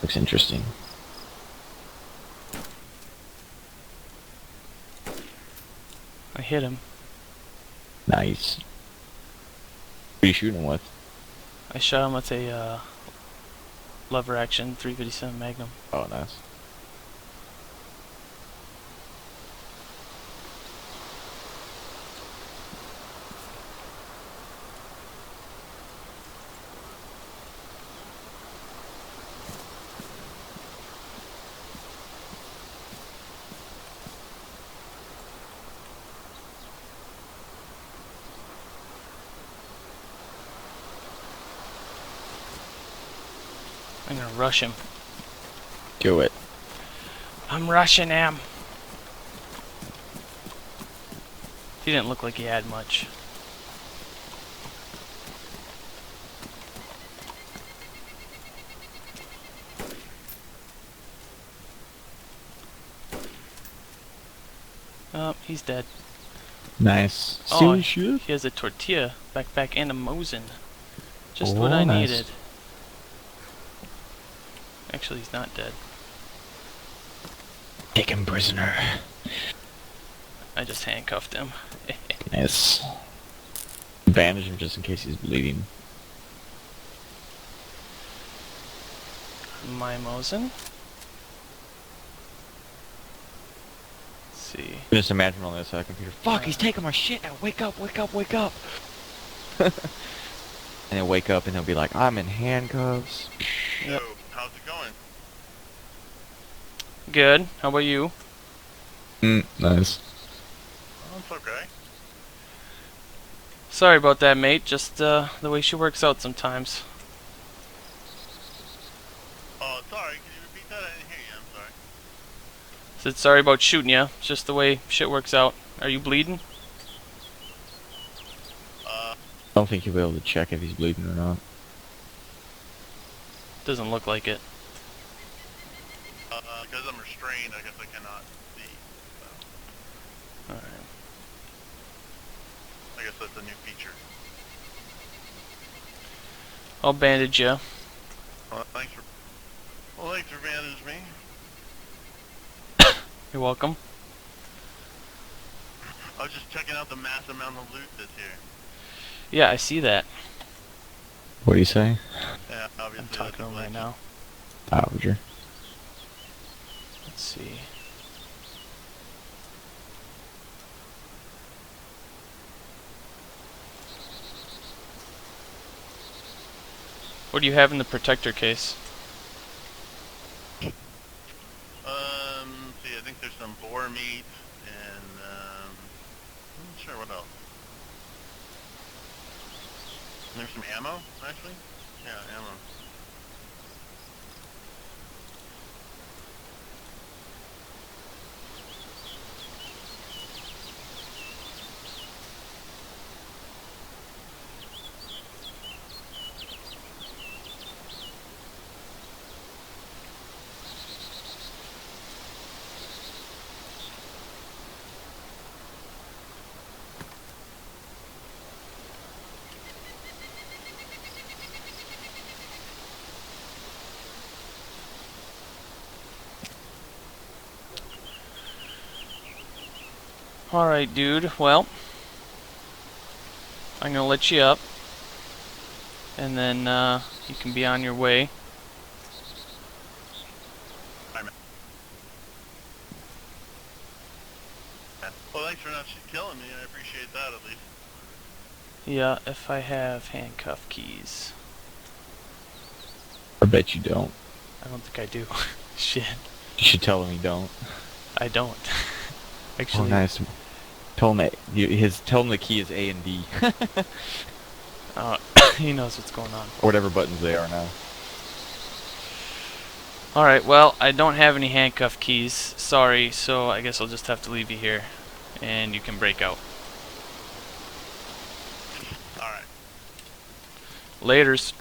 Looks interesting. I hit him. Nice. What are you shooting him with? I shot him with a lever action 357 Magnum. Oh, nice. I'm gonna rush him. Do it. I'm rushing him. He didn't look like he had much. Oh, he's dead. Nice. Oh, Serious shit? he has a tortilla backpack and a Mosin. Just Oh, what I nice. needed. Actually, he's not dead. Take him prisoner. I just handcuffed him. Nice. Bandage him just in case he's bleeding. My Mosin. Let's see. Just imagine on this computer. Fuck, he's taking my shit now. Wake up, wake up, wake up. And he'll wake up and he'll be like, I'm in handcuffs. Yep. So, how's it going? Good. How about you? Nice. Oh, it's okay. Sorry about that, mate. Just the way she works out sometimes. Oh, sorry. Can you repeat that? I didn't hear you. I'm sorry. Said sorry about shooting you. It's just the way shit works out. Are you bleeding? I don't think you'll be able to check if he's bleeding or not. Doesn't look like it. Because I'm restrained, I guess I cannot see. So, Alright. I guess that's a new feature. I'll bandage you. Well, thanks for bandaging me. You're welcome. I was just checking out the massive amount of loot that's here. Yeah, I see that. What do you say? Yeah, obviously. I'm talking to him right now. Roger. Let's see. What do you have in the protector case? See, I think there's some boar meat and, I'm not sure what else. There's some ammo, actually? Yeah, ammo. Alright, dude. Well, I'm gonna let you up. And then, you can be on your way. Well, thanks for not killing me. I appreciate that, at least. Yeah, if I have handcuff keys. I bet you don't. I don't think I do. Shit. You should tell him you don't. I don't. Actually, Oh, nice. Tell him that tell him the key is A and D. he knows what's going on. Or whatever buttons they are now. Alright, well, I don't have any handcuff keys. Sorry, so I guess I'll just have to leave you here. And you can break out. Alright. Laters.